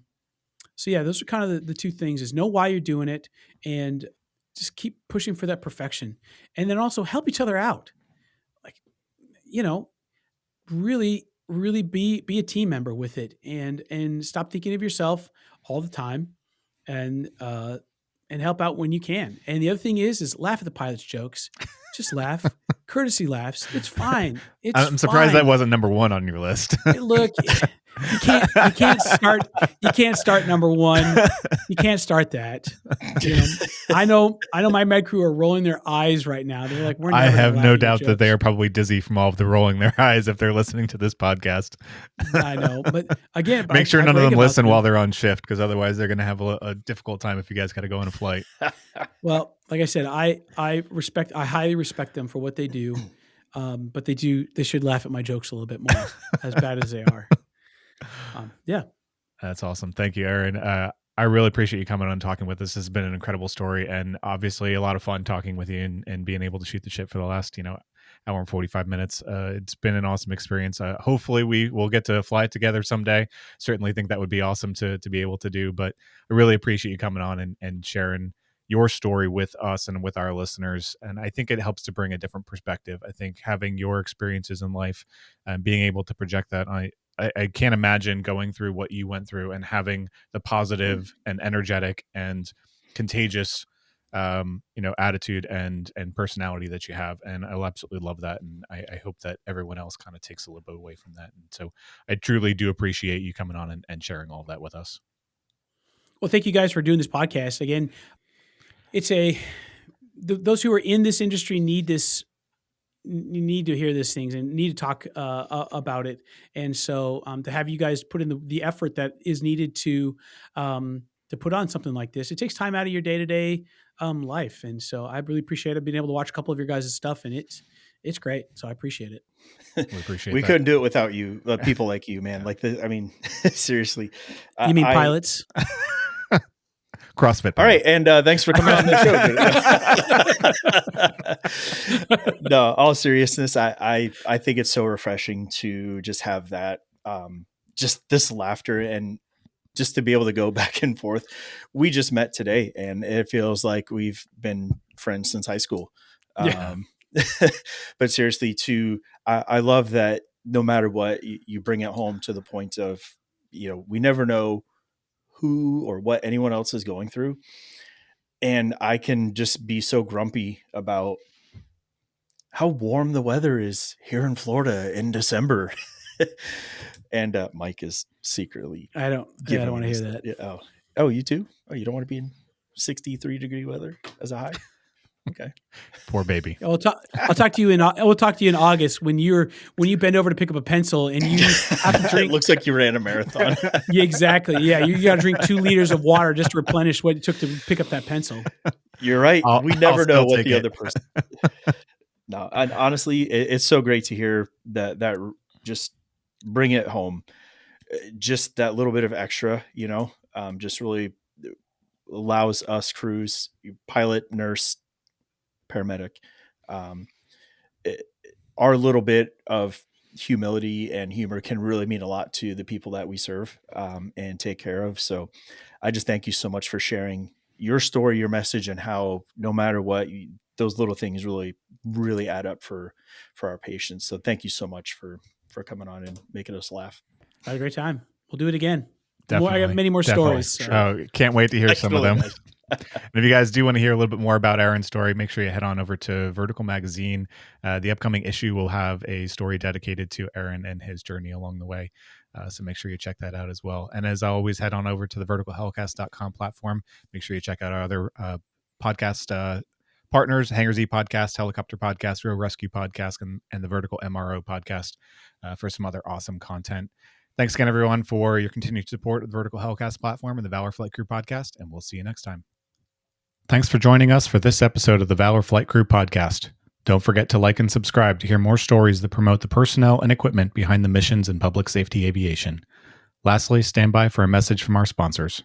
yeah, those are kind of the two things: is know why you're doing it and just keep pushing for that perfection. And then also help each other out. Like, really, really be a team member with it, and stop thinking of yourself all the time, and help out when you can. And the other thing is laugh at the pilot's jokes. Just laugh. Courtesy laughs. It's fine. I'm surprised that wasn't number one on your list. Look, you can't start number one. You can't start that. I know my med crew are rolling their eyes right now. They're like, I have no doubt that they are probably dizzy from all of the rolling their eyes if they're listening to this podcast. I know, but again, make sure none of them listen while they're on shift, because otherwise they're going to have a difficult time if you guys got to go on a flight. Well, like I said, I highly respect them for what they do, but they should laugh at my jokes a little bit more, as bad as they are. Yeah. That's awesome. Thank you, Aaron. I really appreciate you coming on and talking with us. This has been an incredible story, and obviously a lot of fun talking with you and being able to shoot the shit for the last, hour and 45 minutes. It's been an awesome experience. Hopefully we will get to fly together someday. Certainly think that would be awesome to be able to do, but I really appreciate you coming on and sharing your story with us and with our listeners. And I think it helps to bring a different perspective. I think having your experiences in life and being able to project that, I can't imagine going through what you went through and having the positive and energetic and contagious, attitude and personality that you have. And I'll absolutely love that. And I hope that everyone else kind of takes a little bit away from that. And so I truly do appreciate you coming on and sharing all of that with us. Well, thank you guys for doing this podcast. Again, those who are in this industry need to hear these things and need to talk about it. And so to have you guys put in the effort that is needed to put on something like this, it takes time out of your day-to-day life. And so I really appreciate it, being able to watch a couple of your guys' stuff, and it's great. So I appreciate it. We appreciate we that. couldn't do it without you, people like you, man. Seriously. You mean pilots? CrossFit. All right. And thanks for coming on the show. No, all seriousness. I think it's so refreshing to just have that, just this laughter and just to be able to go back and forth. We just met today and it feels like we've been friends since high school. Yeah. But seriously, I love that no matter what, you bring it home to the point of, we never know who or what anyone else is going through. And I can just be so grumpy about how warm the weather is here in Florida in December. And Mike is secretly. I don't want to hear that. Yeah, oh, you too? Oh, you don't want to be in 63-degree weather as a high? Okay. Poor baby. I'll talk to you we'll talk to you in August when you bend over to pick up a pencil and you have to drink. It looks like you ran a marathon. Yeah, exactly. Yeah, you got to drink 2 liters of water just to replenish what it took to pick up that pencil. You're right. We never know what the other person. No, and honestly, it's so great to hear that just bring it home. Just that little bit of extra, just really allows us crews, pilot, nurse, paramedic, our little bit of humility and humor can really mean a lot to the people that we serve and take care of. So I just thank you so much for sharing your story, your message, and how no matter what, those little things really, really add up for our patients. So thank you so much for coming on and making us laugh. I had a great time. We'll do it again. Definitely. I got many more stories. So. Oh, can't wait to hear some of them. And if you guys do want to hear a little bit more about Aaron's story, make sure you head on over to Vertical Magazine. The upcoming issue will have a story dedicated to Aaron and his journey along the way. So make sure you check that out as well. And as always, head on over to the verticalhelicast.com platform. Make sure you check out our other podcast partners, Hangar Z Podcast, Helicopter Podcast, Real Rescue Podcast, and the Vertical MRO Podcast for some other awesome content. Thanks again, everyone, for your continued support of the Vertical Helicast platform and the Valor Flight Crew Podcast, and we'll see you next time. Thanks for joining us for this episode of the Valor Flight Crew Podcast. Don't forget to like and subscribe to hear more stories that promote the personnel and equipment behind the missions in public safety aviation. Lastly, stand by for a message from our sponsors.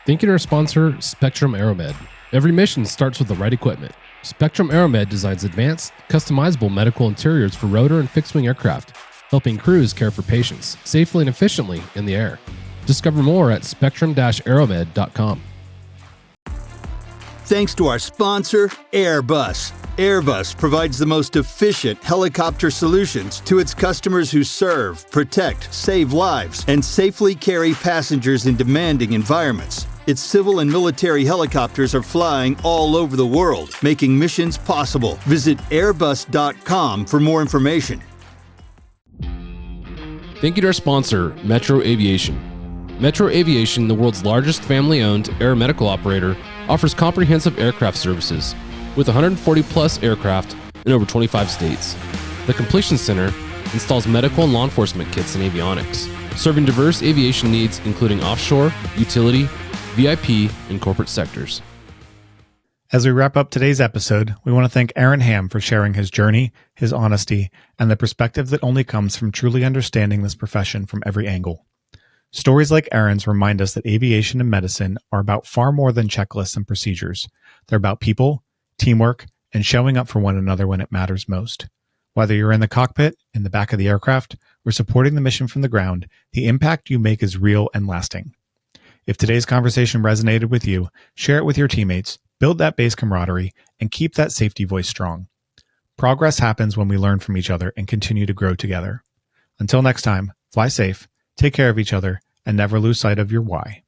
Thank you to our sponsor, Spectrum Aeromed. Every mission starts with the right equipment. Spectrum Aeromed designs advanced, customizable medical interiors for rotor and fixed-wing aircraft, helping crews care for patients safely and efficiently in the air. Discover more at spectrum-aeromed.com. Thanks to our sponsor, Airbus. Airbus provides the most efficient helicopter solutions to its customers who serve, protect, save lives, and safely carry passengers in demanding environments. Its civil and military helicopters are flying all over the world, making missions possible. Visit airbus.com for more information. Thank you to our sponsor, Metro Aviation. Metro Aviation, the world's largest family-owned aeromedical operator, offers comprehensive aircraft services with 140-plus aircraft in over 25 states. The Completion Center installs medical and law enforcement kits and avionics, serving diverse aviation needs including offshore, utility, VIP, and corporate sectors. As we wrap up today's episode, we want to thank Aaron Hamm for sharing his journey, his honesty, and the perspective that only comes from truly understanding this profession from every angle. Stories like Aaron's remind us that aviation and medicine are about far more than checklists and procedures. They're about people, teamwork, and showing up for one another when it matters most. Whether you're in the cockpit, in the back of the aircraft, or supporting the mission from the ground, the impact you make is real and lasting. If today's conversation resonated with you, share it with your teammates, build that base camaraderie, and keep that safety voice strong. Progress happens when we learn from each other and continue to grow together. Until next time, fly safe, take care of each other, and never lose sight of your why.